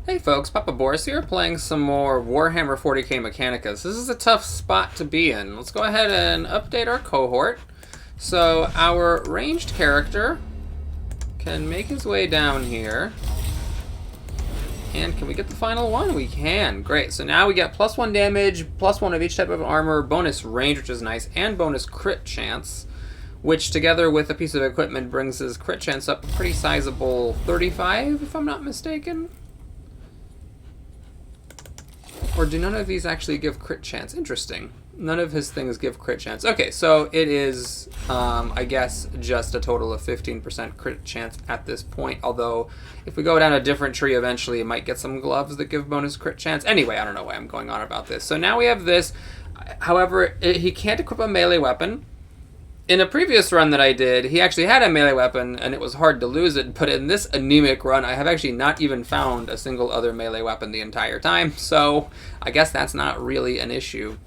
Hey folks, Papa Boris here, playing some more Warhammer 40k Mechanicus. This is a tough spot to be in. Let's go ahead and update our cohort. So our ranged character can make his way down here. And can we get the final one? We can. Great. So now we get +1 damage, +1 of each type of armor, bonus range, which is nice, and bonus crit chance, which together with a piece of equipment brings his crit chance up a pretty sizable 35, if I'm not mistaken. Or do none of these actually give crit chance? Interesting. None of his things give crit chance. Okay, so it is, I guess, just a total of 15% crit chance at this point. Although, if we go down a different tree, eventually it might get some gloves that give bonus crit chance. Anyway, I don't know why I'm going on about this. So now we have this. However, he can't equip a melee weapon. In a previous run that I did, he actually had a melee weapon, and it was hard to lose it, but in this anemic run, I have actually not even found a single other melee weapon the entire time, so I guess that's not really an issue.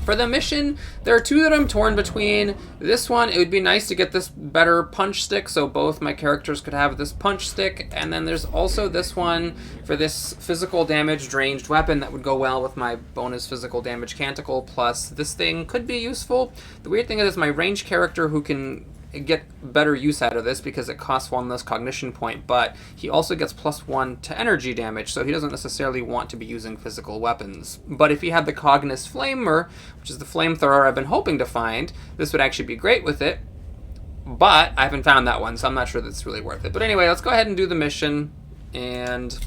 For the mission, there are two that I'm torn between. This one, it would be nice to get this better punch stick, so both my characters could have this punch stick, and then there's also this one for this physical damage ranged weapon that would go well with my bonus physical damage canticle, plus this thing could be useful. The weird thing is it's my ranged character who can get better use out of this because it costs 1 less cognition point, but he also gets +1 to energy damage, so he doesn't necessarily want to be using physical weapons. But if he had the Cognis Flamer, which is the flamethrower I've been hoping to find, this would actually be great with it, but I haven't found that one, so I'm not sure that's really worth it. But anyway, let's go ahead and do the mission, and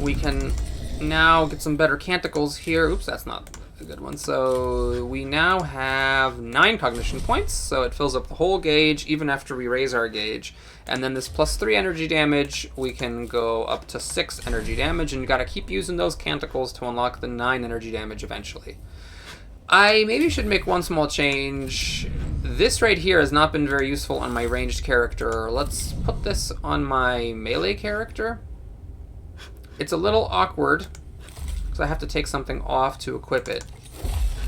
we can now get some better canticles here. Oops, that's not a good one. So we now have 9 cognition points, so it fills up the whole gauge even after we raise our gauge. And then this +3 energy damage, we can go up to 6 energy damage, and you gotta keep using those canticles to unlock the 9 energy damage eventually. I maybe should make one small change. This right here has not been very useful on my ranged character. Let's put this on my melee character. It's a little awkward, I have to take something off to equip it.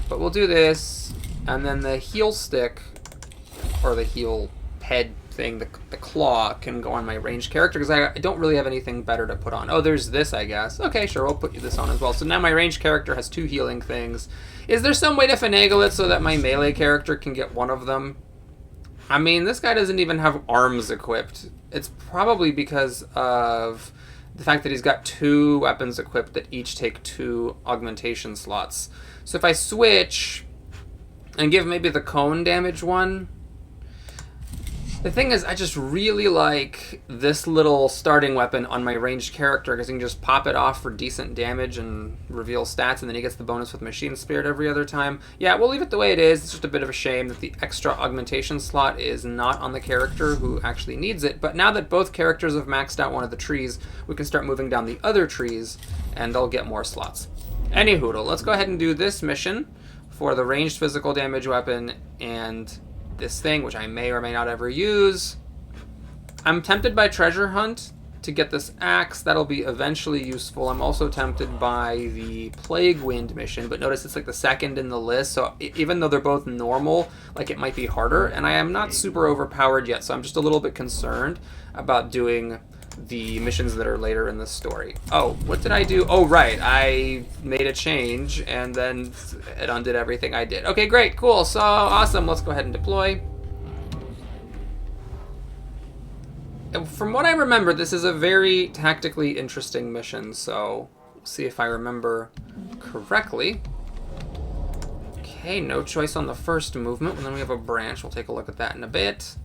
But we'll do this, and then the heel stick, or the heel head thing, the claw, can go on my ranged character, because I don't really have anything better to put on. Oh, there's this, I guess. Okay, sure, we'll put this on as well. So now my ranged character has 2 healing things. Is there some way to finagle it so that my melee character can get one of them? I mean, this guy doesn't even have arms equipped. It's probably because of the fact that he's got 2 weapons equipped that each take 2 augmentation slots. So if I switch and give maybe the cone damage one, the thing is, I just really like this little starting weapon on my ranged character because you can just pop it off for decent damage and reveal stats, and then he gets the bonus with Machine Spirit every other time. Yeah, we'll leave it the way it is. It's just a bit of a shame that the extra augmentation slot is not on the character who actually needs it. But now that both characters have maxed out one of the trees, we can start moving down the other trees, and they'll get more slots. Anyhoodle, let's go ahead and do this mission for the ranged physical damage weapon and this thing, which I may or may not ever use. I'm tempted by Treasure Hunt to get this axe. That'll be eventually useful. I'm also tempted by the Plague Wind mission, but notice it's like the second in the list, so even though they're both normal, like, it might be harder, and I am not super overpowered yet, so I'm just a little bit concerned about doing the missions that are later in the story. Oh, what did I do? Oh, right, I made a change, and then it undid everything I did. Okay, great, cool, so awesome. Let's go ahead and deploy. And from what I remember, this is a very tactically interesting mission, so we'll see if I remember correctly. Okay, no choice on the first movement, and then we have a branch. We'll take a look at that in a bit.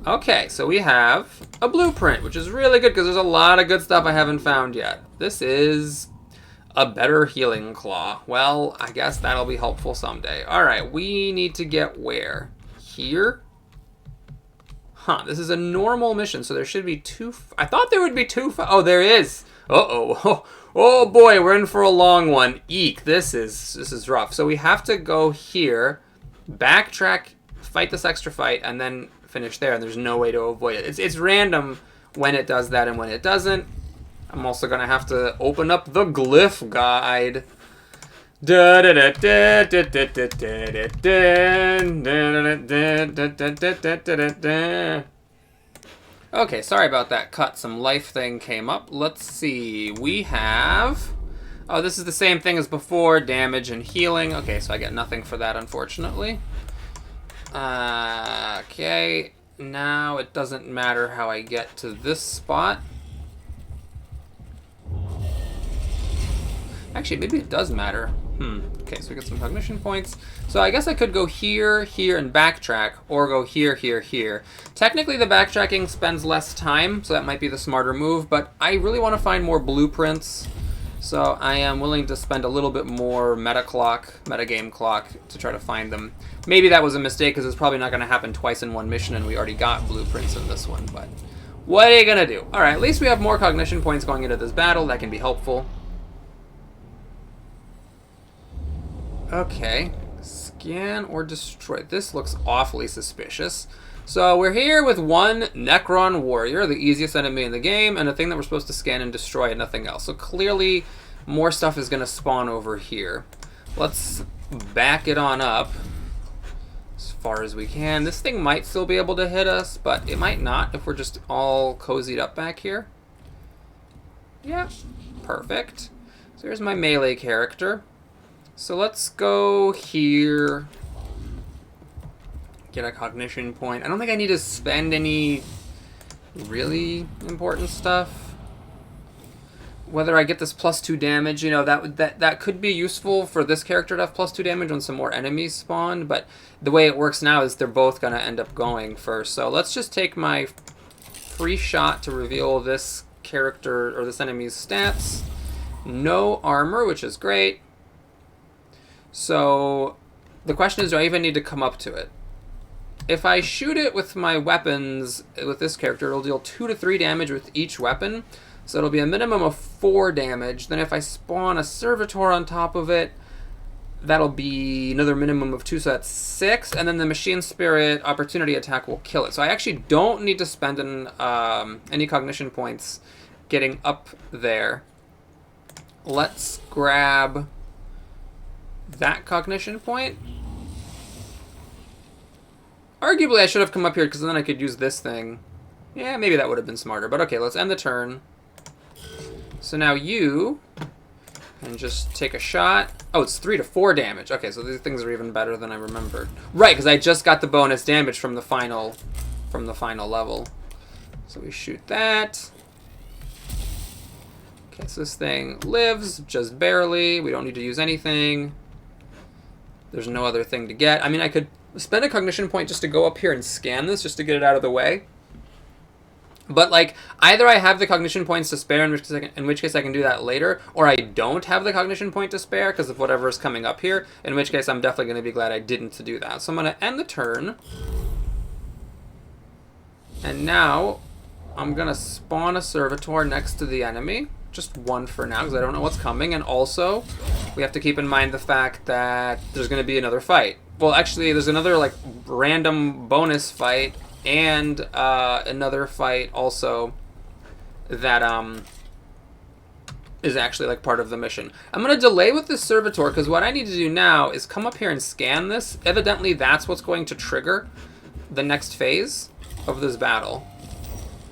Okay, so we have a blueprint, which is really good because there's a lot of good stuff I haven't found yet. This is a better healing claw. Well, I guess that'll be helpful someday. All right, we need to get where? Here? Huh, this is a normal mission, so there should be 2... I thought there would be 2... Oh, there is! Uh-oh. Oh boy, we're in for a long one. Eek, this is rough. So we have to go here, backtrack, fight this extra fight, and then finish there, and there's no way to avoid it. It's random when it does that and when it doesn't. I'm also going to have to open up the glyph guide. Okay, sorry about that cut. Some life thing came up. Let's see. We have... Oh, this is the same thing as before. Damage and healing. Okay, so I get nothing for that, unfortunately. Okay. Now it doesn't matter how I get to this spot. Actually, maybe it does matter. Okay, so we get some cognition points. So I guess I could go here, here, and backtrack, or go here, here, here. Technically, the backtracking spends less time, so that might be the smarter move, but I really want to find more blueprints, so I am willing to spend a little bit more metagame clock, to try to find them. Maybe that was a mistake, because it's probably not going to happen twice in one mission, and we already got blueprints in this one, but what are you going to do? Alright, at least we have more cognition points going into this battle. That can be helpful. Okay, scan or destroy. This looks awfully suspicious. So we're here with one Necron warrior, the easiest enemy in the game, and a thing that we're supposed to scan and destroy and nothing else. So clearly more stuff is going to spawn over here. Let's back it on up as far as we can. This thing might still be able to hit us, but it might not if we're just all cozied up back here. Yeah, perfect. So here's my melee character. So let's go here, get a cognition point. I don't think I need to spend any really important stuff. Whether I get this +2 damage, you know, that could be useful for this character to have +2 damage when some more enemies spawn, but the way it works now is they're both going to end up going first. So let's just take my free shot to reveal this character, or this enemy's stats. No armor, which is great. So the question is, do I even need to come up to it? If I shoot it with my weapons, with this character, it'll deal 2 to 3 damage with each weapon. So it'll be a minimum of 4 damage. Then if I spawn a servitor on top of it, that'll be another minimum of 2, so that's 6. And then the machine spirit opportunity attack will kill it. So I actually don't need to spend any cognition points getting up there. Let's grab that cognition point. Arguably, I should have come up here, because then I could use this thing. Yeah, maybe that would have been smarter. But okay, let's end the turn. So now you can just take a shot. Oh, it's 3 to 4 damage. Okay, so these things are even better than I remembered. Right, because I just got the bonus damage from the final level. So we shoot that. Okay, so this thing lives just barely. We don't need to use anything. There's no other thing to get. I mean, I could spend a cognition point just to go up here and scan this, just to get it out of the way. But, like, either I have the cognition points to spare, in which case I can do that later, or I don't have the cognition point to spare because of whatever is coming up here, in which case I'm definitely going to be glad I didn't do that. So I'm going to end the turn. And now I'm going to spawn a servitor next to the enemy. Just one for now, because I don't know what's coming. And also, we have to keep in mind the fact that there's going to be another fight. Well, actually, there's another, like, random bonus fight, and another fight also that is actually, like, part of the mission. I'm going to delay with this servitor, because what I need to do now is come up here and scan this. Evidently, that's what's going to trigger the next phase of this battle.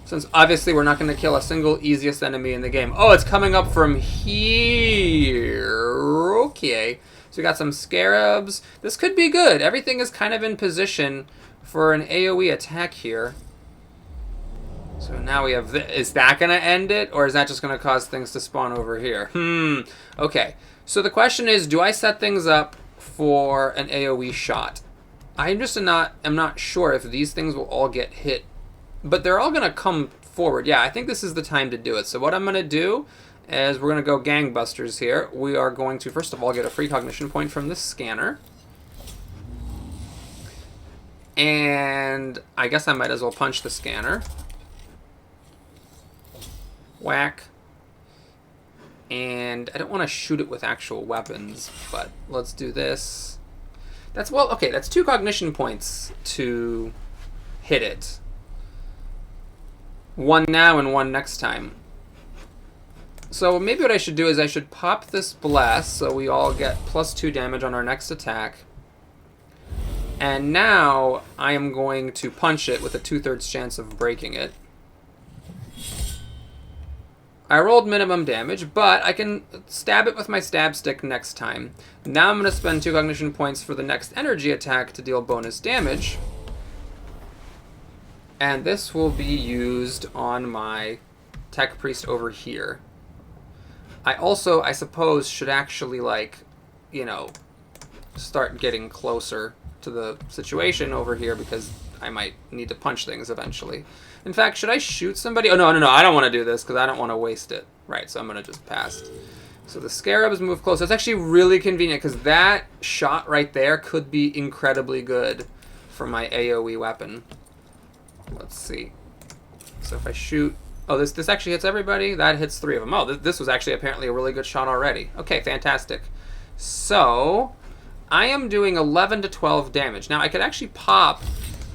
Since obviously we're not going to kill a single easiest enemy in the game. Oh, it's coming up from here. Okay. So we got some scarabs. This could be good. Everything is kind of in position for an AoE attack here. So now we have this. Is that going to end it? Or is that just going to cause things to spawn over here? Okay. So the question is, do I set things up for an AoE shot? I'm not sure if these things will all get hit. But they're all going to come forward. Yeah, I think this is the time to do it. So what I'm going to do is we're going to go gangbusters here. We are going to, first of all, get a free cognition point from this scanner. And I guess I might as well punch the scanner. Whack. And I don't want to shoot it with actual weapons, but let's do this. That's, well, okay, that's 2 cognition points to hit it. 1 now and 1 next time. So maybe what I should do is I should pop this blast so we all get +2 damage on our next attack. And now I am going to punch it with a 2/3 chance of breaking it. I rolled minimum damage, but I can stab it with my stab stick next time. Now I'm going to spend 2 cognition points for the next energy attack to deal bonus damage. And this will be used on my tech priest over here. I also, I suppose, should actually, like, you know, start getting closer to the situation over here because I might need to punch things eventually. In fact, should I shoot somebody? Oh, no, I don't want to do this because I don't want to waste it. Right, so I'm going to just pass. So the scarabs move close. That's actually really convenient because that shot right there could be incredibly good for my AoE weapon. Let's see. So if I shoot... Oh, this actually hits everybody? That hits 3 of them. Oh, this was actually apparently a really good shot already. Okay, fantastic. So, I am doing 11 to 12 damage. Now, I could actually pop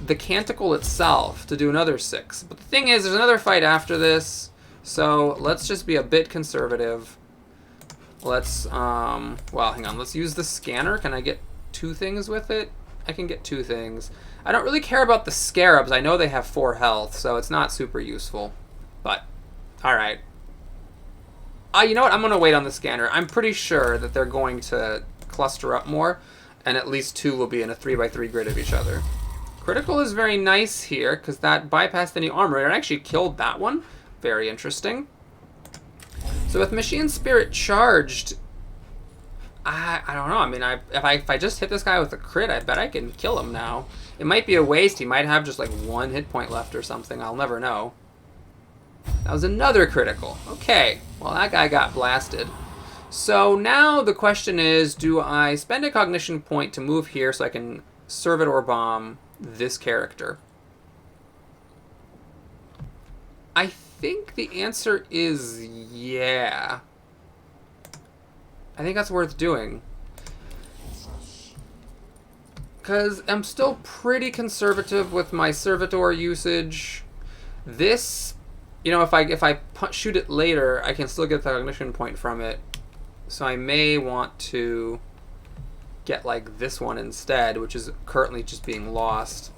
the canticle itself to do another 6. But the thing is, there's another fight after this. So, let's just be a bit conservative. Let's, well, hang on. Let's use the scanner. Can I get 2 things with it? I can get 2 things. I don't really care about the scarabs. I know they have 4 health, so it's not super useful. But, alright. You know what? I'm going to wait on the scanner. I'm pretty sure that they're going to cluster up more, and at least 2 will be in a 3x3 grid of each other. Critical is very nice here, because that bypassed any armor. It actually killed that one. Very interesting. So with Machine Spirit charged, I don't know. I mean, if I just hit this guy with a crit, I bet I can kill him now. It might be a waste. He might have just like 1 hit point left or something. I'll never know. That was another critical. Okay, well that guy got blasted. So now the question is, do I spend a cognition point to move here so I can servitor bomb this character? I think the answer is yeah. I think that's worth doing. Because I'm still pretty conservative with my servitor usage. This, you know, if I shoot it later, I can still get the cognition point from it. So I may want to get like this one instead, which is currently just being lost.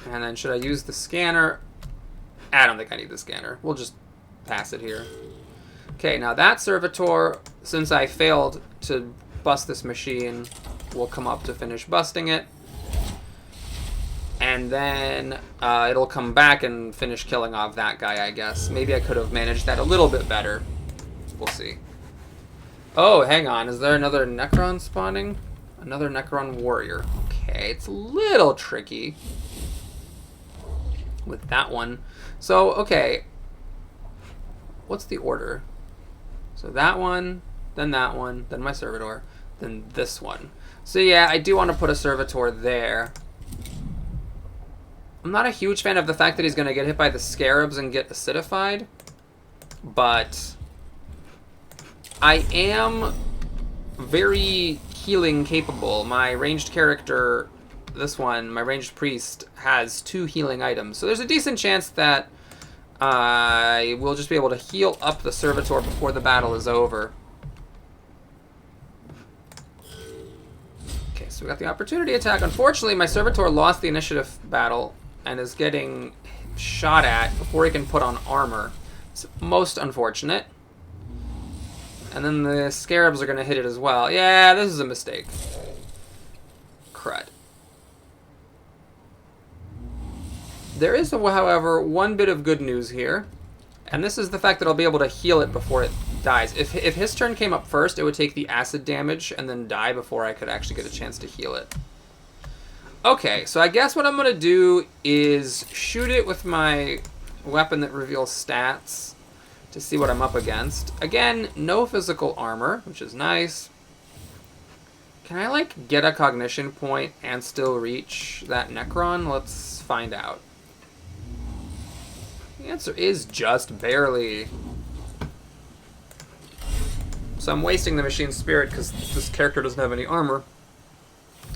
And then should I use the scanner? I don't think I need the scanner. We'll just pass it here. Okay, now that servitor, since I failed to bust this machine, will come up to finish busting it. And then it'll come back and finish killing off that guy, I guess. Maybe I could have managed that a little bit better. We'll see. Oh, hang on. Is there another Necron spawning? Another Necron warrior. Okay, it's a little tricky with that one. So, okay. What's the order? So that one, then my servitor, then this one. So yeah, I do want to put a servitor there. I'm not a huge fan of the fact that he's going to get hit by the scarabs and get acidified, but I am very healing capable. My ranged character, this one, my ranged priest, has 2 healing items. So there's a decent chance that I will just be able to heal up the servitor before the battle is over. Okay, so we got the opportunity attack. Unfortunately, my servitor lost the initiative battle and is getting shot at before he can put on armor. It's most unfortunate. And then the scarabs are going to hit it as well. Yeah, this is a mistake. Crud. There is, however, one bit of good news here, and this is the fact that I'll be able to heal it before it dies. If his turn came up first, it would take the acid damage and then die before I could actually get a chance to heal it. Okay, so I guess what I'm going to do is shoot it with my weapon that reveals stats to see what I'm up against. Again, no physical armor, which is nice. Can I, like, get a cognition point and still reach that Necron? Let's find out. The answer is just barely. So I'm wasting the Machine Spirit because this character doesn't have any armor.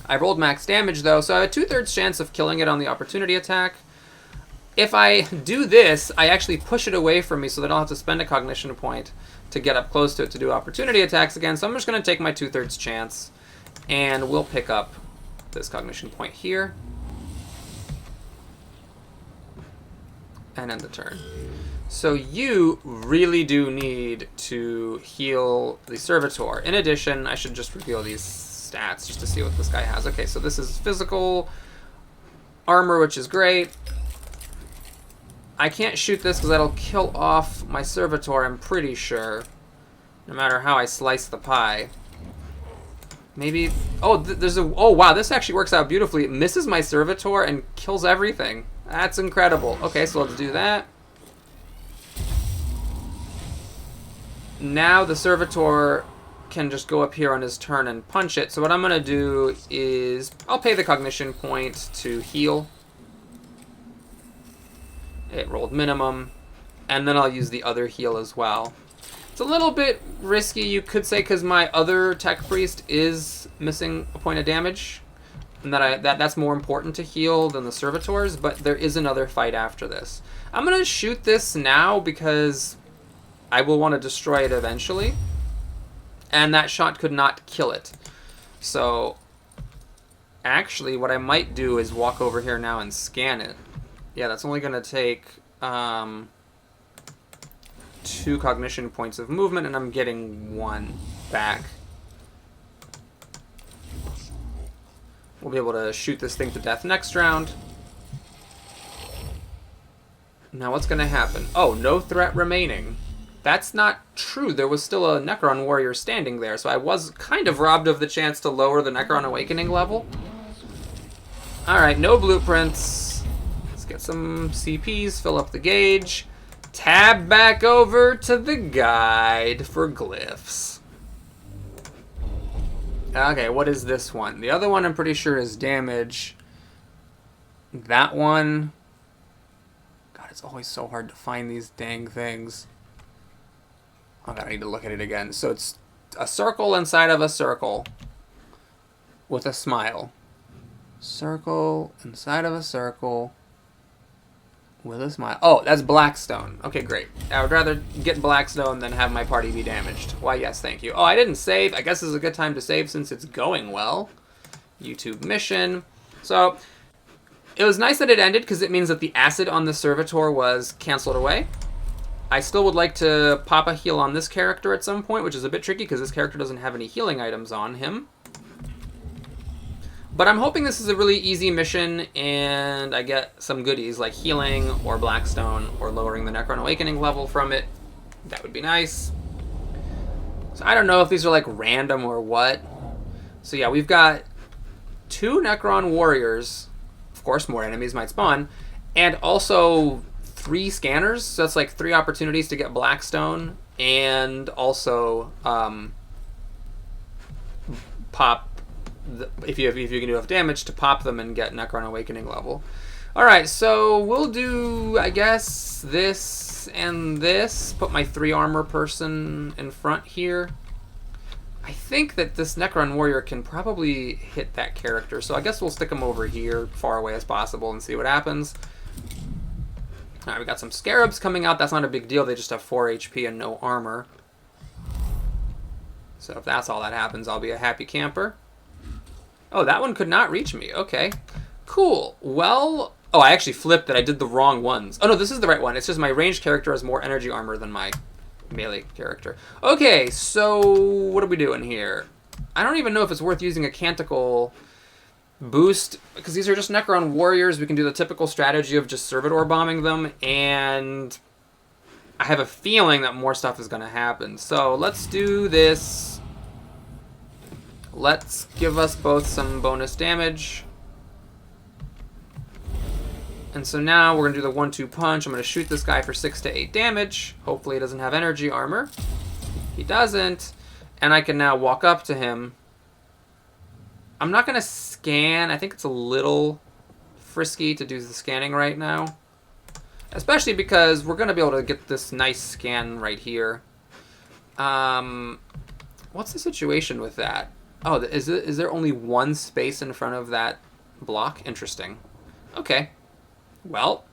I rolled max damage, though, so I have a 2/3 chance of killing it on the opportunity attack. If I do this, I actually push it away from me so that I'll have to spend a cognition point to get up close to it to do opportunity attacks again. So I'm just going to take my 2/3 chance, and we'll pick up this cognition point here. and end the turn. So you really do need to heal the Servitor. In addition, I should just reveal these stats just to see what this guy has. Okay, so this is physical armor, which is great. I can't shoot this because that'll kill off my Servitor, I'm pretty sure. No matter how I slice the pie. Maybe... Oh, there's a... Oh, wow, this actually works out beautifully. It misses my Servitor and kills everything. That's incredible. Okay, so let's do that. Now the Servitor can just go up here on his turn and punch it. So what I'm going to do is... I'll pay the cognition point to heal. It rolled minimum. And then I'll use the other heal as well. It's a little bit risky, you could say, because my other Tech Priest is missing a point of damage. And that's more important to heal than the Servitors, but there is another fight after this. I'm going to shoot this now because I will want to destroy it eventually. And that shot could not kill it. So, actually, what I might do is walk over here now and scan it. Yeah, that's only going to take 2 cognition points of movement, and I'm getting 1 back. We'll be able to shoot this thing to death next round. Now what's going to happen? Oh, no threat remaining. That's not true. There was still a Necron warrior standing there, so I was kind of robbed of the chance to lower the Necron Awakening level. Alright, no blueprints. Let's get some CPs, fill up the gauge. Tab back over to the guide for glyphs. Okay, what is this one? The other one I'm pretty sure is damage. That one... God, it's always so hard to find these dang things. Oh God, I need to look at it again. So it's a circle inside of a circle with a smile. Circle inside of a circle with a smile. Oh, that's Blackstone. Okay, great. I would rather get Blackstone than have my party be damaged. Why, yes, thank you. Oh, I didn't save. I guess this is a good time to save since it's going well. YouTube mission. So, it was nice that it ended because it means that the acid on the Servitor was canceled away. I still would like to pop a heal on this character at some point, which is a bit tricky because this character doesn't have any healing items on him. But I'm hoping this is a really easy mission and I get some goodies like healing or Blackstone or lowering the Necron Awakening level from it. That would be nice. So I don't know if these are like random or what. So yeah, we've got 2 Necron warriors. Of course, more enemies might spawn. And also 3 scanners. So that's like 3 opportunities to get Blackstone. And also pop... If you can do enough damage to pop them and get Necron Awakening level. Alright, so we'll do, I guess, this and this. Put my 3 armor person in front here. I think that this Necron warrior can probably hit that character, so I guess we'll stick him over here, far away as possible, and see what happens. Alright, we got some scarabs coming out. That's not a big deal. They just have 4 HP and no armor. So if that's all that happens, I'll be a happy camper. Oh, that one could not reach me. Okay. Cool. Well... Oh, I actually flipped it. I did the wrong ones. Oh, no, this is the right one. It's just my ranged character has more energy armor than my melee character. Okay, so what are we doing here? I don't even know if it's worth using a Canticle boost, because these are just Necron warriors. We can do the typical strategy of just Servitor bombing them, and I have a feeling that more stuff is going to happen. So let's do this... Let's give us both some bonus damage. And so now we're going to do the 1-2 punch. I'm going to shoot this guy for 6 to 8 damage. Hopefully he doesn't have energy armor. He doesn't. And I can now walk up to him. I'm not going to scan. I think it's a little frisky to do the scanning right now. Especially because we're going to be able to get this nice scan right here. What's the situation with that? Oh, is there only 1 space in front of that block? Interesting. Okay. Well.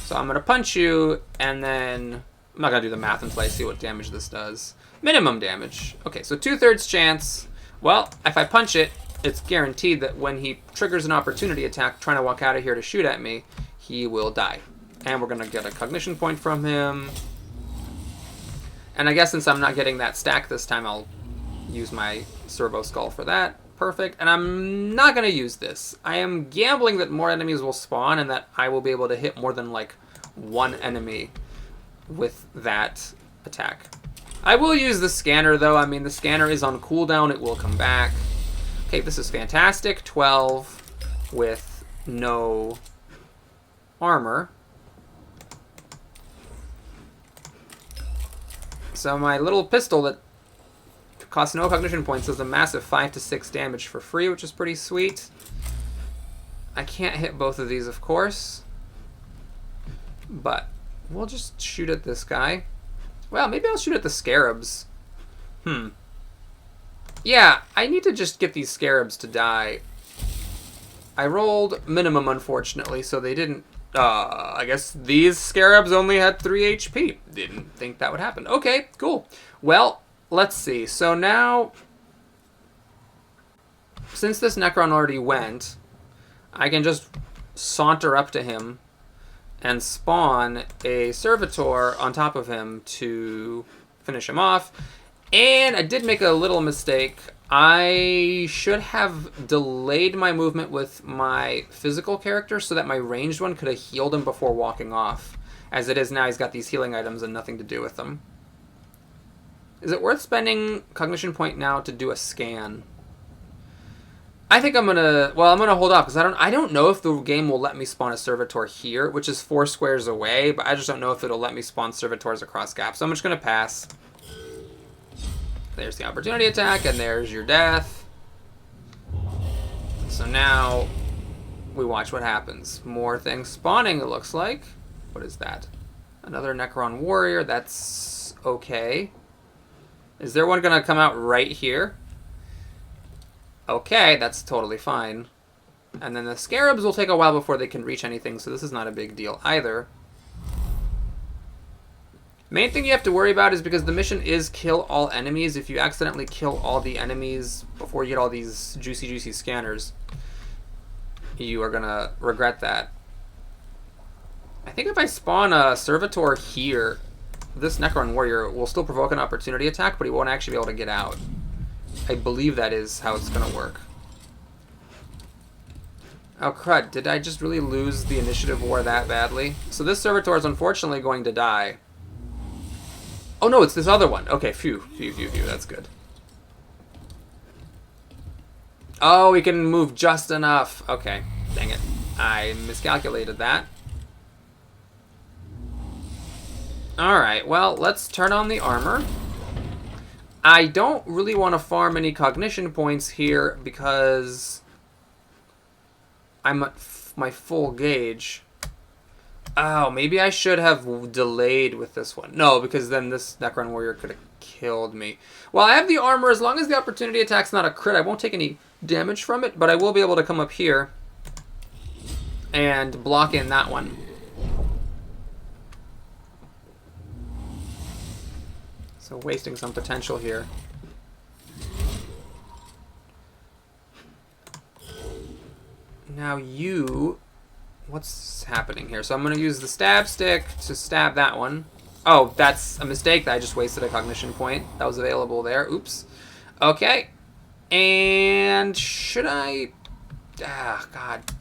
So I'm going to punch you, and then... I'm not going to do the math until I see what damage this does. Minimum damage. Okay, so 2/3 chance. Well, if I punch it, it's guaranteed that when he triggers an opportunity attack trying to walk out of here to shoot at me, he will die. And we're going to get a cognition point from him. And I guess since I'm not getting that stack this time, I'll use my Servo Skull for that. Perfect. And I'm not going to use this. I am gambling that more enemies will spawn and that I will be able to hit more than like one enemy with that attack. I will use the scanner though. I mean, the scanner is on cooldown. It will come back. Okay, this is fantastic. 12 with no armor. So my little pistol that costs no cognition points does a massive 5 to 6 damage for free, which is pretty sweet. I can't hit both of these, of course. But we'll just shoot at this guy. Well, maybe I'll shoot at the scarabs. Yeah, I need to just get these scarabs to die. I rolled minimum, unfortunately, so they didn't... I guess these scarabs only had 3 HP. Didn't think that would happen. Okay, cool. Well, let's see. So now, since this Necron already went, I can just saunter up to him and spawn a Servitor on top of him to finish him off. And I did make a little mistake. I should have delayed my movement with my physical character so that my ranged one could have healed him before walking off. As it is now, he's got these healing items and nothing to do with them. Is it worth spending cognition point now to do a scan? I think I'm gonna hold off because I don't know if the game will let me spawn a Servitor here, which is 4 squares away, but I just don't know if it'll let me spawn Servitors across gaps. So I'm just gonna pass. There's the opportunity attack, and there's your death. So now we watch what happens. More things spawning, it looks like. What is that? Another Necron warrior. That's okay. Is there one gonna come out right here? Okay, that's totally fine. And then the scarabs will take a while before they can reach anything, so this is not a big deal either. Main thing you have to worry about is because the mission is kill all enemies. If you accidentally kill all the enemies before you get all these juicy scanners, you are gonna regret that. I think if I spawn a Servitor here, this Necron warrior will still provoke an opportunity attack, but he won't actually be able to get out. I believe that is how it's gonna work. Oh crud, did I just really lose the initiative war that badly? So this Servitor is unfortunately going to die. Oh no, it's this other one. Okay, phew, that's good. Oh, we can move just enough. Okay, dang it. I miscalculated that. Alright, well, let's turn on the armor. I don't really want to farm any cognition points here because I'm at my full gauge. Oh, maybe I should have delayed with this one. No, because then this Necron warrior could have killed me. Well, I have the armor. As long as the opportunity attack's not a crit, I won't take any damage from it, but I will be able to come up here and block in that one. So wasting some potential here. Now you... What's happening here? So I'm going to use the stab stick to stab that one. Oh, that's a mistake. I just wasted a cognition point that was available there. Oops. Okay. And should I... Ah, God.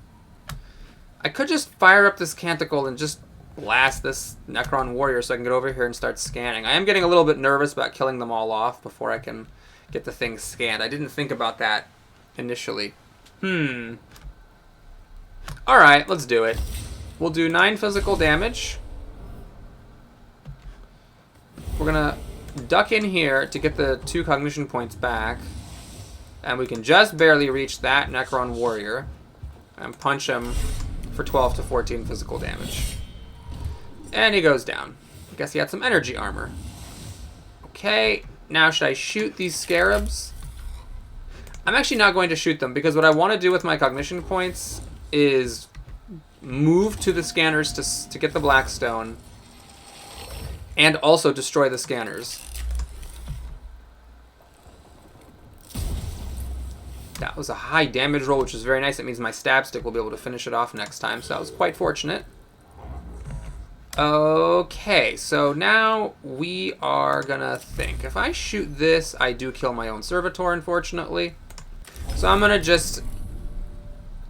I could just fire up this canticle and just blast this Necron warrior so I can get over here and start scanning. I am getting a little bit nervous about killing them all off before I can get the thing scanned. I didn't think about that initially. Alright, let's do it. We'll do 9 physical damage. We're gonna duck in here to get the 2 cognition points back. And we can just barely reach that Necron warrior. And punch him for 12 to 14 physical damage. And he goes down. I guess he had some energy armor. Okay, now should I shoot these scarabs? I'm actually not going to shoot them because what I want to do with my cognition points is move to the scanners to get the Blackstone and also destroy the scanners. That was a high damage roll, which is very nice. It means my stab stick will be able to finish it off next time, so that was quite fortunate. Okay, so now we are gonna think. If I shoot this, I do kill my own servitor, unfortunately. So I'm gonna just...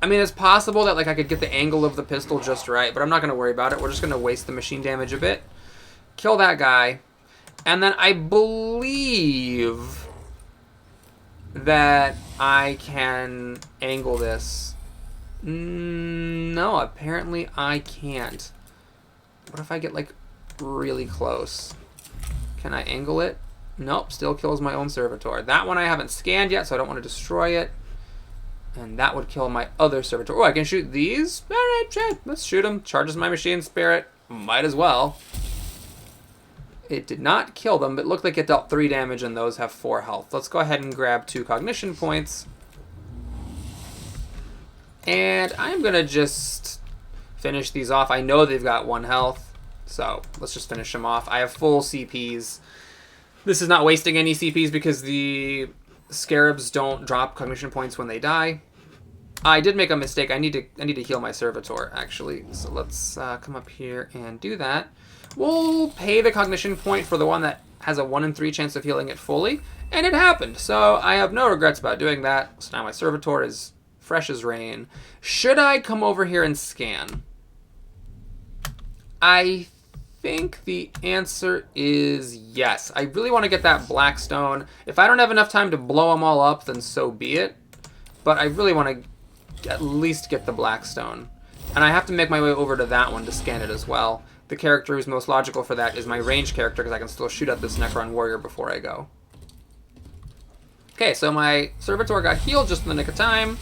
I mean, it's possible that like I could get the angle of the pistol just right, but I'm not gonna worry about it. We're just gonna waste the machine damage a bit. Kill that guy. And then I believe that I can angle this. No, apparently I can't. What if I get, like, really close? Can I angle it? Nope, still kills my own servitor. That one I haven't scanned yet, so I don't want to destroy it. And that would kill my other servitor. Oh, I can shoot these? Alright, sure. Let's shoot them. Charges my machine spirit. Might as well. It did not kill them, but it looked like it dealt 3 damage, and those have 4 health. Let's go ahead and grab 2 cognition points. And I'm going to just finish these off. I know they've got 1 health, so let's just finish them off. I have full CPs. This is not wasting any CPs because the scarabs don't drop cognition points when they die. I did make a mistake. I need to heal my servitor, actually. So let's come up here and do that. We'll pay the cognition point for the one that has a 1 in 3 chance of healing it fully, and it happened. So I have no regrets about doing that. So now my servitor is fresh as rain. Should I come over here and scan? I think the answer is yes. I really want to get that blackstone. If I don't have enough time to blow them all up, then so be it. But I really want to at least get the blackstone. And I have to make my way over to that one to scan it as well. The character who's most logical for that is my ranged character, because I can still shoot at this Necron warrior before I go. Okay, so my servitor got healed just in the nick of time.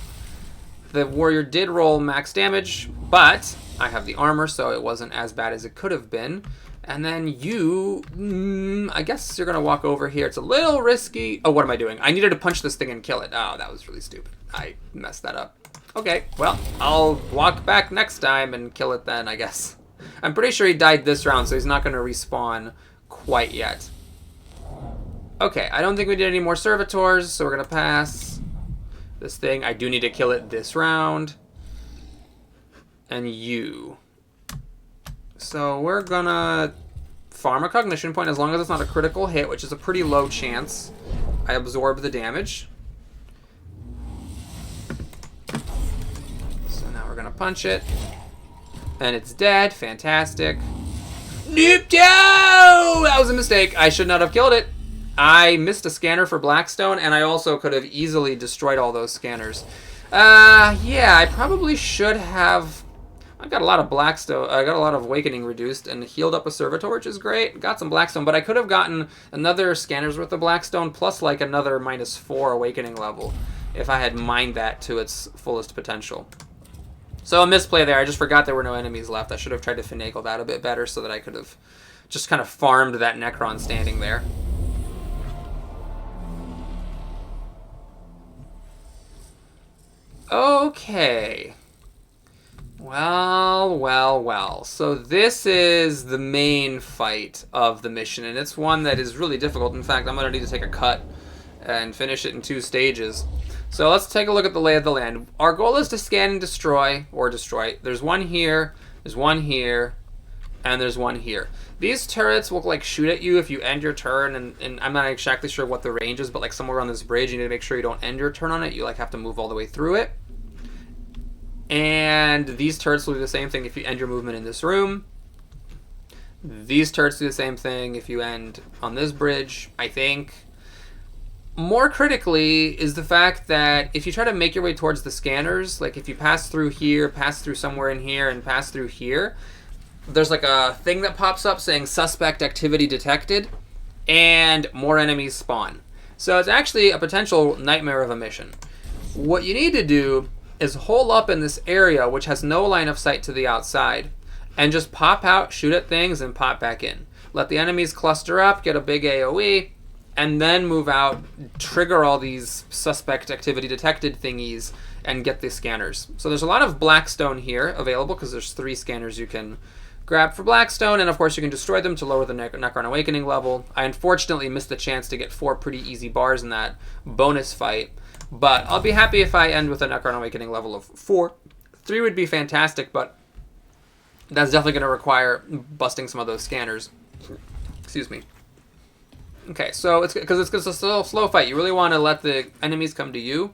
The warrior did roll max damage, but I have the armor, so it wasn't as bad as it could have been. And then you... I guess you're going to walk over here. It's a little risky. Oh, what am I doing? I needed to punch this thing and kill it. Oh, that was really stupid. I messed that up. Okay, well, I'll walk back next time and kill it then, I guess. I'm pretty sure he died this round, so he's not going to respawn quite yet. Okay, I don't think we did any more servitors, so we're going to pass this thing. I do need to kill it this round. And you. So we're going to farm a cognition point as long as it's not a critical hit, which is a pretty low chance. I absorb the damage. So now we're going to punch it. And it's dead. Fantastic. Nope. Oh, that was a mistake. I should not have killed it. I missed a scanner for Blackstone, and I also could have easily destroyed all those scanners. Yeah, I probably should have... I got a lot of Blackstone. I got a lot of Awakening reduced and healed up a Servitor, which is great. Got some Blackstone, but I could have gotten another scanner's worth of Blackstone plus like another -4 Awakening level if I had mined that to its fullest potential. So a misplay there. I just forgot there were no enemies left. I should have tried to finagle that a bit better so that I could have just kind of farmed that Necron standing there. Okay. Well. So this is the main fight of the mission, and it's one that is really difficult. In fact, I'm going to need to take a cut and finish it in 2 stages. So let's take a look at the lay of the land. Our goal is to scan and destroy, or destroy. There's one here, there's one here, and there's one here. These turrets will like shoot at you if you end your turn, and I'm not exactly sure what the range is, but like somewhere on this bridge, you need to make sure you don't end your turn on it. You like have to move all the way through it. And these turrets will do the same thing if you end your movement in this room. These turrets do the same thing if you end on this bridge, I think. More critically is the fact that if you try to make your way towards the scanners, like if you pass through here, pass through somewhere in here, and pass through here, there's like a thing that pops up saying suspect activity detected, and more enemies spawn. So it's actually a potential nightmare of a mission. What you need to do is hole up in this area, which has no line of sight to the outside, and just pop out, shoot at things, and pop back in. Let the enemies cluster up, get a big AoE, and then move out, trigger all these suspect activity detected thingies, and get the scanners. So there's a lot of Blackstone here available, because there's 3 scanners you can grab for Blackstone, and of course you can destroy them to lower the Necron Awakening level. I unfortunately missed the chance to get 4 pretty easy bars in that bonus fight, but I'll be happy if I end with a Necron Awakening level of 4. 3 would be fantastic, but That's definitely going to require busting some of those scanners. Excuse me. Okay, so it's because it's a slow fight. You really want to let the enemies come to you.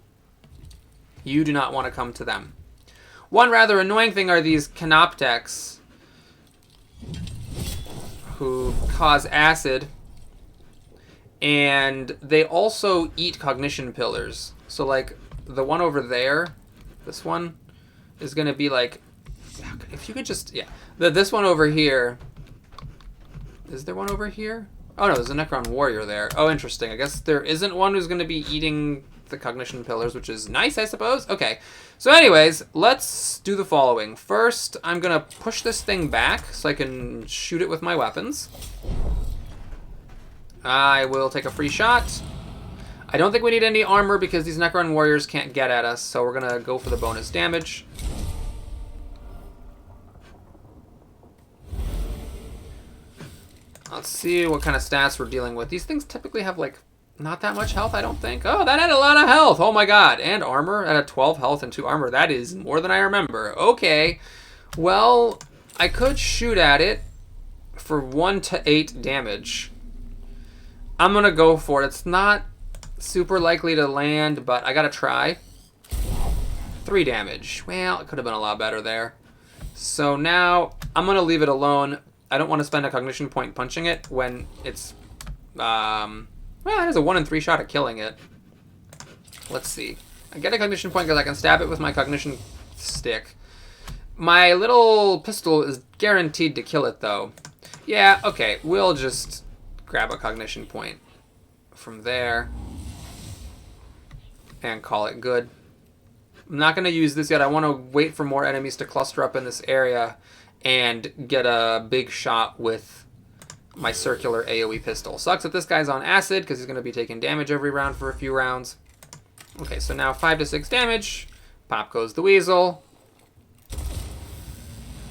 You do not want to come to them. One rather annoying thing are these Canoptex who cause acid, and they also eat cognition pillars. So like the one over there, this one is going to be like, if you could just, yeah, this one over here. Is there one over here? Oh no, there's a Necron warrior there. Oh, interesting. I guess there isn't one who's going to be eating the cognition pillars, which is nice, I suppose. Okay, so anyways, let's do the following. First, I'm going to push this thing back so I can shoot it with my weapons. I will take a free shot. I don't think we need any armor because these Necron warriors can't get at us, so we're going to go for the bonus damage. Let's see what kind of stats we're dealing with. These things typically have, like, not that much health, I don't think. Oh, that had a lot of health. Oh, my God. And armor. That had 12 health and 2 armor. That is more than I remember. Okay. Well, I could shoot at it for 1 to 8 damage. I'm going to go for it. It's not super likely to land, but I got to try. 3 damage. Well, it could have been a lot better there. So now I'm going to leave it alone. I don't want to spend a cognition point punching it when it's, well, it has a 1 in 3 shot at killing it. Let's see. I get a cognition point because I can stab it with my cognition stick. My little pistol is guaranteed to kill it, though. Yeah, okay, we'll just grab a cognition point from there and call it good. I'm not going to use this yet. I want to wait for more enemies to cluster up in this area and get a big shot with my circular AoE pistol. Sucks that this guy's on acid because he's going to be taking damage every round for a few rounds. Okay, so now 5 to 6 damage. Pop goes the weasel.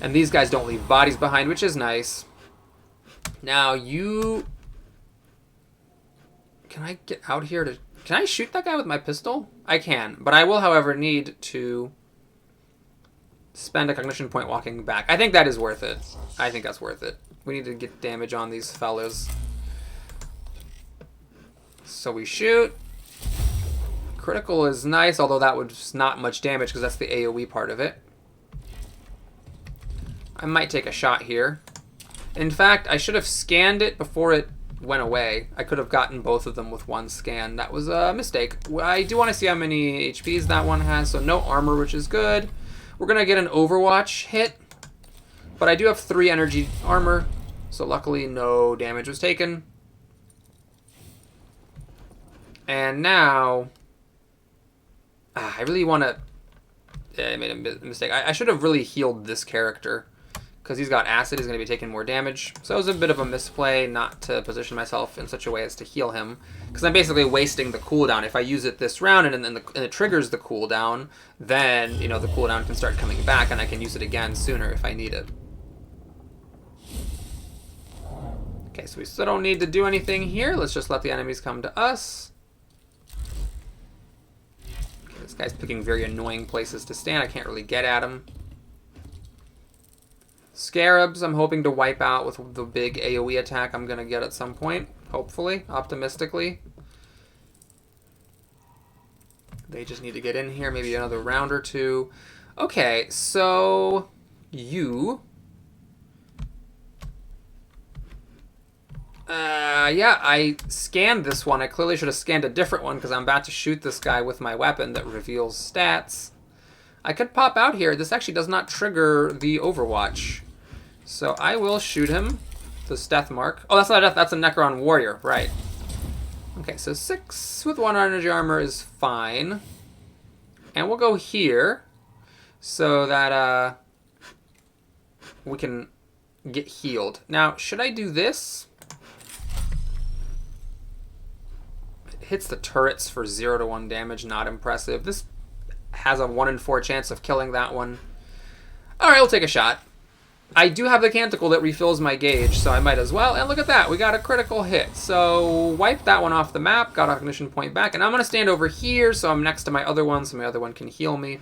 And these guys don't leave bodies behind, which is nice. Now you... Can I get out here to... Can I shoot that guy with my pistol? I can, but I will, however, need to spend a cognition point walking back. I think that is worth it. I think that's worth it. We need to get damage on these fellas. So we shoot. Critical is nice, although that was not much damage because that's the AoE part of it. I might take a shot here. In fact, I should have scanned it before it went away. I could have gotten both of them with one scan. That was a mistake. I do want to see how many HPs that one has, so no armor, which is good. We're going to get an Overwatch hit, but I do have 3 energy armor, so luckily no damage was taken. And now, I really want to... Yeah, I made a mistake. I should have really healed this character, because he's got acid, he's going to be taking more damage. So it was a bit of a misplay not to position myself in such a way as to heal him, because I'm basically wasting the cooldown. If I use it this round and it triggers the cooldown, then, you know, the cooldown can start coming back and I can use it again sooner if I need it. Okay, so we still don't need to do anything here. Let's just let the enemies come to us. Okay, this guy's picking very annoying places to stand. I can't really get at him. Scarabs, I'm hoping to wipe out with the big AoE attack I'm going to get at some point. Hopefully, optimistically. They just need to get in here, maybe another round or two. Okay, so you... yeah, I scanned this one. I clearly should have scanned a different one because I'm about to shoot this guy with my weapon that reveals stats. I could pop out here. This actually does not trigger the Overwatch. So I will shoot him. The Death Mark. Oh, that's not a death. That's a Necron Warrior. Right. Okay, so 6 with 1 energy armor is fine. And we'll go here so that we can get healed. Now, should I do this? It hits the turrets for 0 to 1 damage. Not impressive. This has a 1 in 4 chance of killing that one. Alright, we'll take a shot. I do have the Canticle that refills my gauge, so I might as well. And look at that, we got a critical hit. So wipe that one off the map, got a cognition point back, and I'm going to stand over here so I'm next to my other one, so my other one can heal me.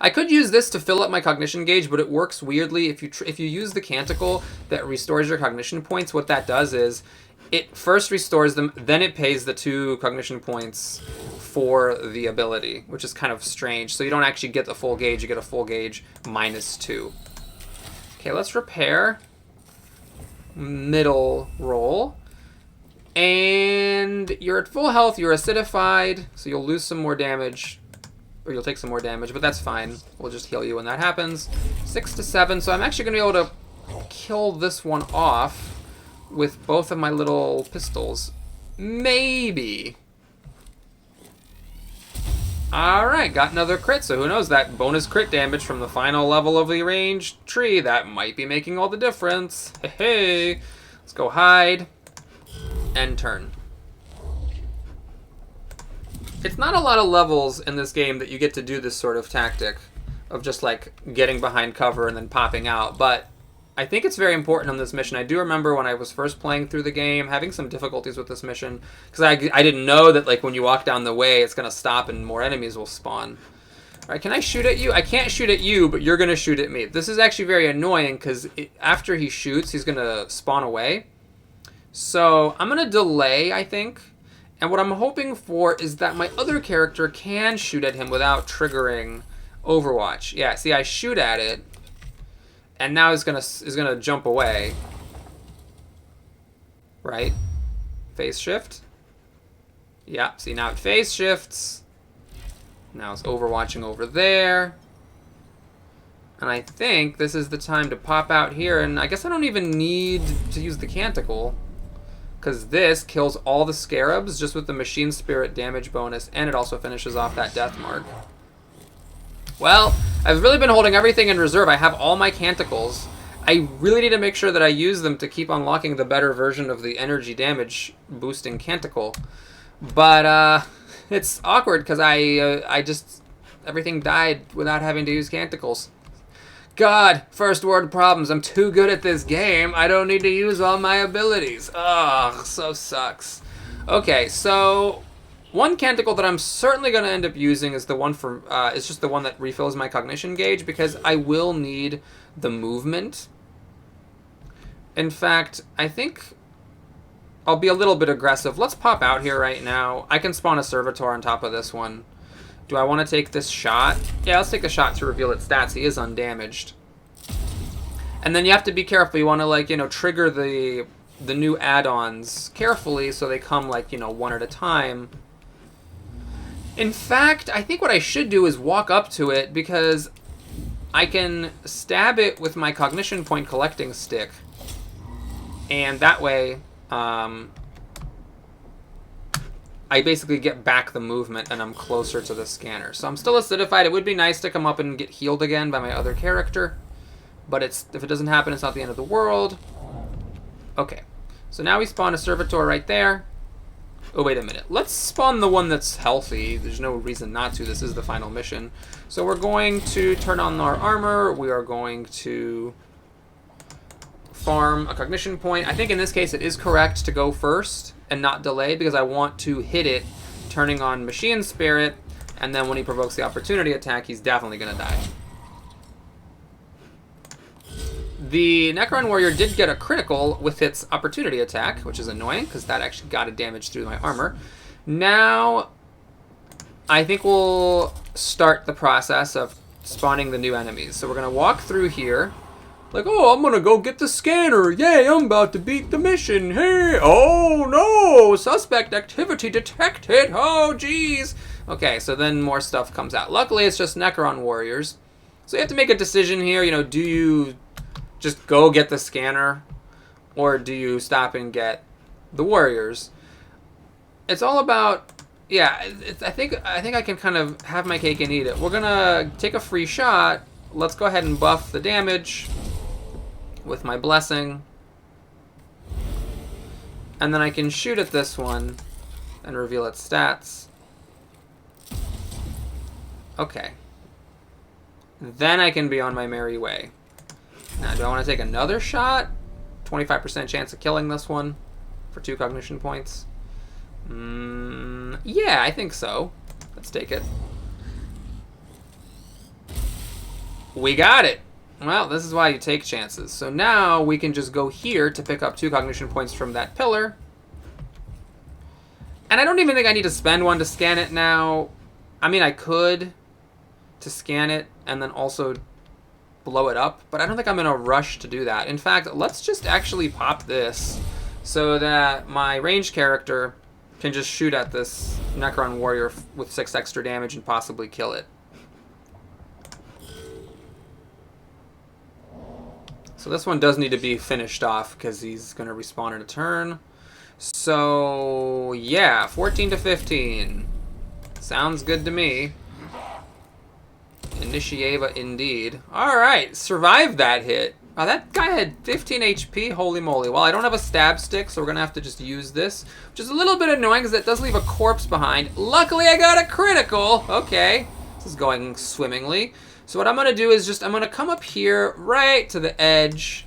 I could use this to fill up my cognition gauge, but it works weirdly. If you use the canticle that restores your cognition points, what that does is it first restores them, then it pays the 2 cognition points for the ability, which is kind of strange. So you don't actually get the full gauge, you get a full gauge minus 2. Okay, let's repair. Middle roll. And you're at full health, you're acidified, so you'll lose some more damage, or you'll take some more damage, but that's fine. We'll just heal you when that happens. 6 to 7, so I'm actually going to be able to kill this one off with both of my little pistols. Maybe. Alright, got another crit, so who knows, that bonus crit damage from the final level of the ranged tree, that might be making all the difference. Hey, let's go hide. End turn. It's not a lot of levels in this game that you get to do this sort of tactic of just like getting behind cover and then popping out, but I think it's very important on this mission. I do remember when I was first playing through the game having some difficulties with this mission because I didn't know that like when you walk down the way it's going to stop and more enemies will spawn. All right, can I shoot at you? I can't shoot at you, but you're going to shoot at me. This is actually very annoying because after he shoots, he's going to spawn away. So I'm going to delay, I think. And what I'm hoping for is that my other character can shoot at him without triggering Overwatch. Yeah, see, I shoot at it. And now he's gonna jump away. Right? Phase shift. Yeah, see now it phase shifts. Now it's overwatching over there. And I think this is the time to pop out here, and I guess I don't even need to use the canticle. Because this kills all the scarabs just with the machine spirit damage bonus, and it also finishes off that death mark. Well, I've really been holding everything in reserve. I have all my canticles. I really need to make sure that I use them to keep unlocking the better version of the energy damage boosting canticle. But it's awkward because I just everything died without having to use canticles. God, first world problems. I'm too good at this game. I don't need to use all my abilities. Ugh, so sucks. Okay, so one canticle that I'm certainly going to end up using is the one for, it's just the one that refills my cognition gauge because I will need the movement. In fact, I think I'll be a little bit aggressive. Let's pop out here right now. I can spawn a servitor on top of this one. Do I want to take this shot? Yeah, let's take a shot to reveal its stats. He is undamaged. And then you have to be careful. You want to, like, you know, trigger the new add-ons carefully so they come, like, you know, one at a time. In fact, I think what I should do is walk up to it because I can stab it with my cognition point collecting stick. And that way, I basically get back the movement and I'm closer to the scanner. So I'm still acidified. It would be nice to come up and get healed again by my other character. But if it doesn't happen, it's not the end of the world. Okay. So now we spawn a servitor right there. Oh, wait a minute. Let's spawn the one that's healthy. There's no reason not to. This is the final mission. So we're going to turn on our armor. We are going to farm a cognition point. I think in this case it is correct to go first and not delay because I want to hit it turning on machine spirit, and then when he provokes the opportunity attack, he's definitely going to die. The Necron Warrior did get a critical with its opportunity attack, which is annoying because that actually got a damage through my armor. Now, I think we'll start the process of spawning the new enemies. So we're going to walk through here. Like, oh, I'm going to go get the scanner. Yay, I'm about to beat the mission. Hey, oh no, suspect activity detected. Oh, geez. Okay, so then more stuff comes out. Luckily, it's just Necron Warriors. So you have to make a decision here. You know, do you just go get the scanner, or do you stop and get the warriors? It's all about, yeah. I think I can kind of have my cake and eat it. We're gonna take a free shot. Let's go ahead and buff the damage with my blessing, and then I can shoot at this one and reveal its stats. Okay. Then I can be on my merry way. Now, do I want to take another shot? 25% chance of killing this one for 2 cognition points. Yeah, I think so. Let's take it. We got it. Well, this is why you take chances. So now we can just go here to pick up 2 cognition points from that pillar. And I don't even think I need to spend one to scan it now. I mean, I could to scan it and then also blow it up, but I don't think I'm in a rush to do that. In fact, let's just actually pop this so that my ranged character can just shoot at this Necron warrior with 6 extra damage and possibly kill it. So this one does need to be finished off because he's going to respawn in a turn. So, yeah, 14 to 15. Sounds good to me. Initieva indeed. Alright, survived that hit. Oh, that guy had 15 HP, holy moly. Well, I don't have a stab stick, so we're going to have to just use this, which is a little bit annoying because it does leave a corpse behind. Luckily, I got a critical. Okay, this is going swimmingly. So what I'm going to do is I'm going to come up here right to the edge,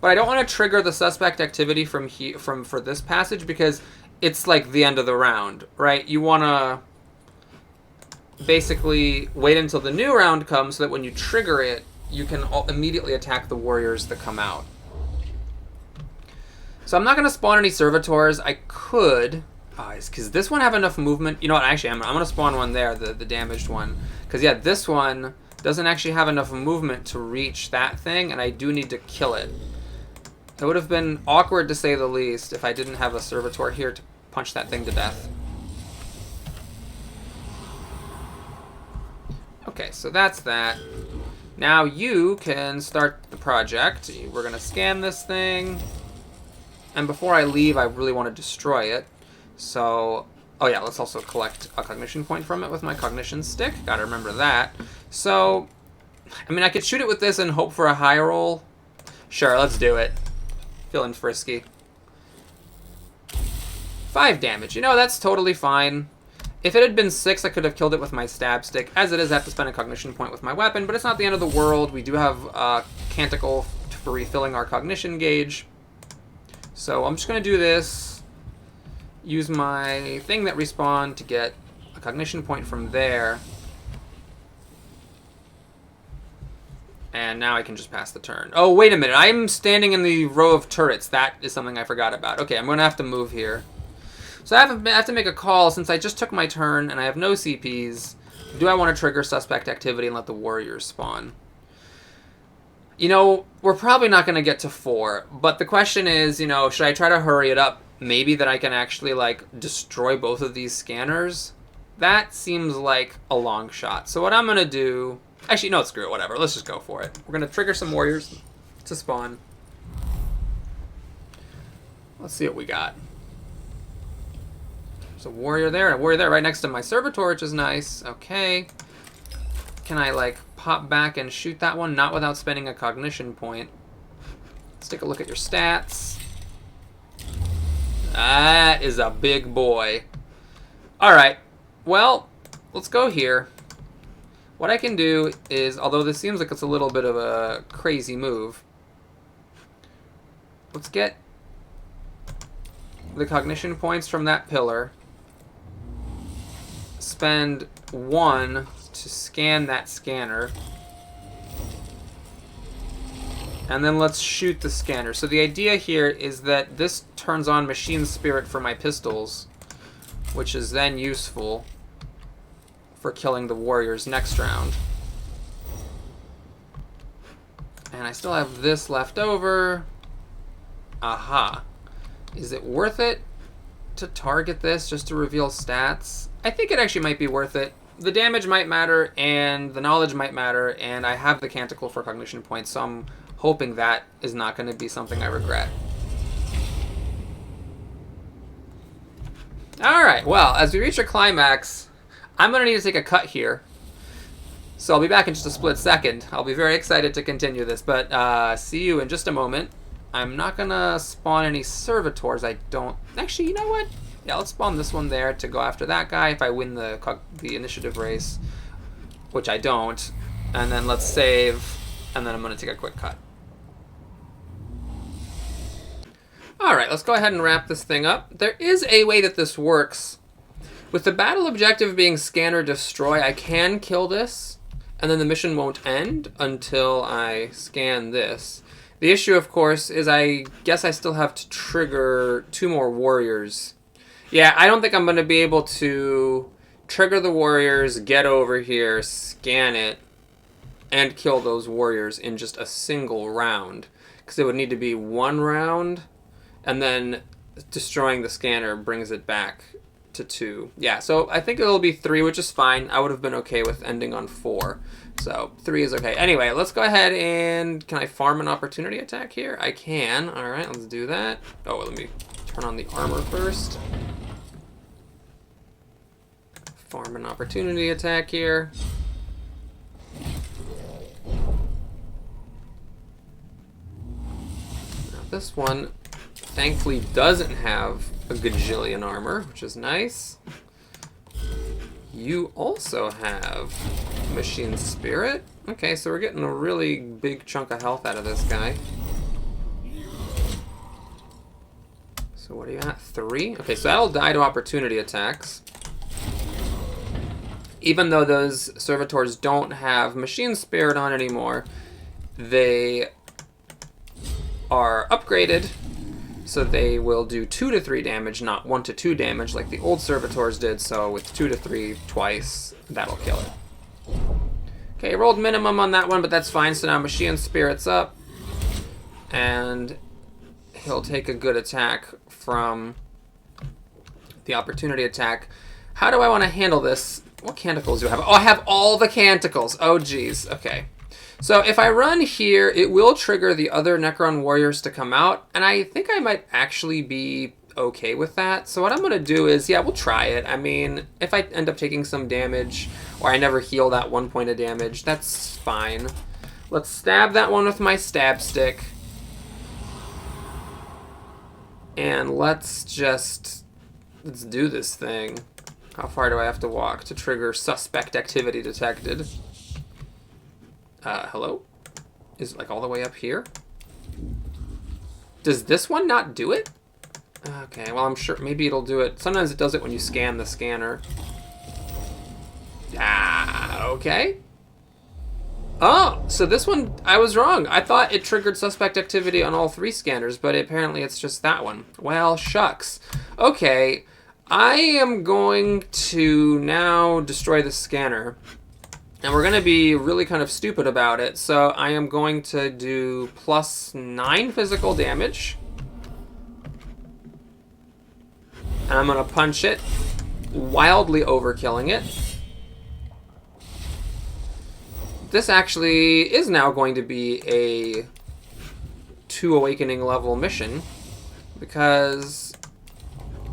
but I don't want to trigger the suspect activity for this passage because it's like the end of the round, right? You want to basically wait until the new round comes so that when you trigger it, you can immediately attack the warriors that come out. So I'm not going to spawn any servitors. I could, because this one have enough movement. You know what? Actually, I'm going to spawn one there, the damaged one, because yeah, this one doesn't actually have enough movement to reach that thing, and I do need to kill it. It would have been awkward to say the least if I didn't have a servitor here to punch that thing to death. Okay, so that's that. Now you can start the project. We're going to scan this thing. And before I leave, I really want to destroy it. So, oh yeah, let's also collect a cognition point from it with my cognition stick. Gotta remember that. So, I mean, I could shoot it with this and hope for a high roll. Sure, let's do it. Feeling frisky. 5 damage. You know, that's totally fine. If it had been 6, I could have killed it with my stab stick. As it is, I have to spend a cognition point with my weapon, but it's not the end of the world. We do have Canticle for refilling our cognition gauge. So I'm just going to do this. Use my thing that respawned to get a cognition point from there. And now I can just pass the turn. Oh, wait a minute. I'm standing in the row of turrets. That is something I forgot about. Okay, I'm going to have to move here. So I have to make a call since I just took my turn and I have no CPs. Do I want to trigger suspect activity and let the warriors spawn? You know, we're probably not going to get to 4. But the question is, you know, should I try to hurry it up? Maybe that I can actually, like, destroy both of these scanners? That seems like a long shot. So what I'm going to do... Actually, no, screw it, whatever. Let's just go for it. We're going to trigger some warriors to spawn. Let's see what we got. There's a warrior there and a warrior there right next to my servitor, which is nice. Okay. Can I, like, pop back and shoot that one? Not without spending a cognition point. Let's take a look at your stats. That is a big boy. Alright. Well, let's go here. What I can do is, although this seems like it's a little bit of a crazy move, let's get the cognition points from that pillar, spend 1 to scan that scanner, and then let's shoot the scanner. So the idea here is that this turns on machine spirit for my pistols, which is then useful for killing the warriors next round. And I still have this left over. Aha. Is it worth it to target this just to reveal stats? I think it actually might be worth it. The damage might matter, and the knowledge might matter, and I have the Canticle for cognition points, so I'm hoping that is not going to be something I regret. Alright, well, as we reach a climax, I'm going to need to take a cut here. So I'll be back in just a split second. I'll be very excited to continue this, but see you in just a moment. I'm not going to spawn any servitors. I don't... Actually, you know what? Yeah, let's spawn this one there to go after that guy if I win the initiative race, which I don't. And then let's save, and then I'm going to take a quick cut. Alright, let's go ahead and wrap this thing up. There is a way that this works. With the battle objective being scan or destroy, I can kill this, and then the mission won't end until I scan this. The issue, of course, is I guess I still have to trigger 2 more warriors. Yeah, I don't think I'm going to be able to trigger the warriors, get over here, scan it, and kill those warriors in just a single round. Because it would need to be 1 round, and then destroying the scanner brings it back to 2. Yeah, so I think it'll be 3, which is fine. I would have been okay with ending on 4. So 3 is okay. Anyway, let's go ahead and... Can I farm an opportunity attack here? I can. Alright, let's do that. Oh, let me turn on the armor first. Farm an opportunity attack here. Now this one, thankfully, doesn't have a gajillion armor, which is nice. You also have Machine Spirit. Okay, so we're getting a really big chunk of health out of this guy. So what are you at? 3? Okay, so that'll die to opportunity attacks. Even though those servitors don't have Machine Spirit on anymore, they are upgraded, so they will do 2 to 3 damage, not 1 to 2 damage like the old servitors did, so with 2 to 3 twice, that'll kill it. Okay, rolled minimum on that one, but that's fine, so now Machine Spirit's up, and he'll take a good attack from the opportunity attack. How do I want to handle this? What canticles do I have? Oh, I have all the canticles. Oh, geez. Okay. So if I run here, it will trigger the other Necron warriors to come out, and I think I might actually be okay with that. So what I'm going to do is, yeah, we'll try it. I mean, if I end up taking some damage, or I never heal that 1 point of damage, that's fine. Let's stab that one with my stab stick. And let's do this thing. How far do I have to walk to trigger suspect activity detected? Hello? Is it like all the way up here? Does this one not do it? Okay, well I'm sure maybe it'll do it. Sometimes it does it when you scan the scanner. Ah, okay. Oh, so this one, I was wrong. I thought it triggered suspect activity on all 3 scanners, but apparently it's just that one. Well, shucks. Okay. I am going to now destroy the scanner, and we're going to be really kind of stupid about it, so I am going to do +9 physical damage, and I'm going to punch it, wildly overkilling it. This actually is now going to be a 2 awakening level mission, because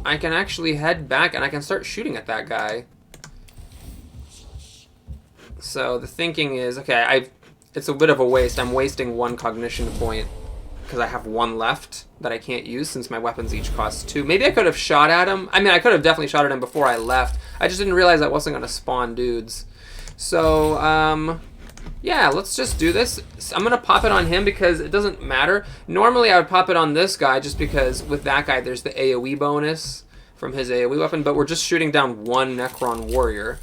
I can actually head back and I can start shooting at that guy. So the thinking is, okay, it's a bit of a waste. I'm wasting 1 cognition point because I have 1 left that I can't use since my weapons each cost 2. Maybe I could have shot at him. I mean, I could have definitely shot at him before I left. I just didn't realize I wasn't going to spawn dudes. So, yeah, let's just do this. I'm going to pop it on him because it doesn't matter. Normally I would pop it on this guy just because with that guy there's the AoE bonus from his AoE weapon, but we're just shooting down 1 Necron warrior.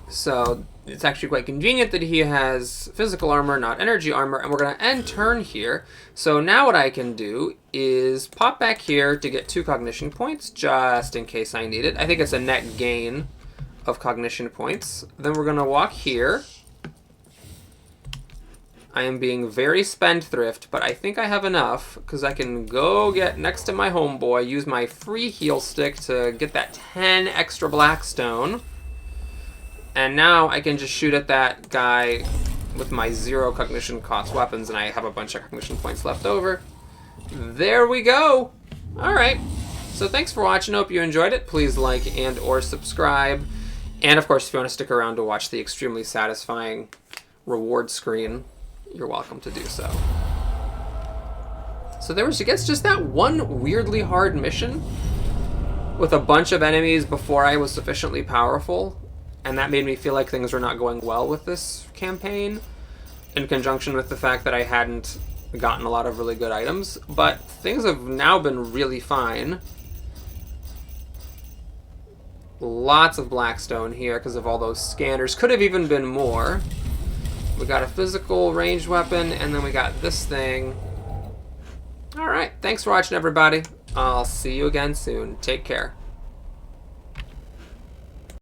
So it's actually quite convenient that he has physical armor, not energy armor, and we're going to end turn here. So now what I can do is pop back here to get 2 cognition points, just in case I need it. I think it's a net gain of cognition points. Then we're going to walk here. I am being very spendthrift, but I think I have enough, because I can go get next to my homeboy, use my free heal stick to get that 10 extra Blackstone. And now I can just shoot at that guy with my 0 cognition cost weapons, and I have a bunch of cognition points left over. There we go! Alright, so thanks for watching, hope you enjoyed it. Please like and or subscribe. And of course, if you want to stick around to watch the extremely satisfying reward screen, you're welcome to do so. So there was, I guess, just that one weirdly hard mission with a bunch of enemies before I was sufficiently powerful, and that made me feel like things were not going well with this campaign, in conjunction with the fact that I hadn't gotten a lot of really good items. But things have now been really fine. Lots of Blackstone here because of all those scanners. Could have even been more. We got a physical ranged weapon, and then we got this thing. Alright, thanks for watching, everybody. I'll see you again soon. Take care.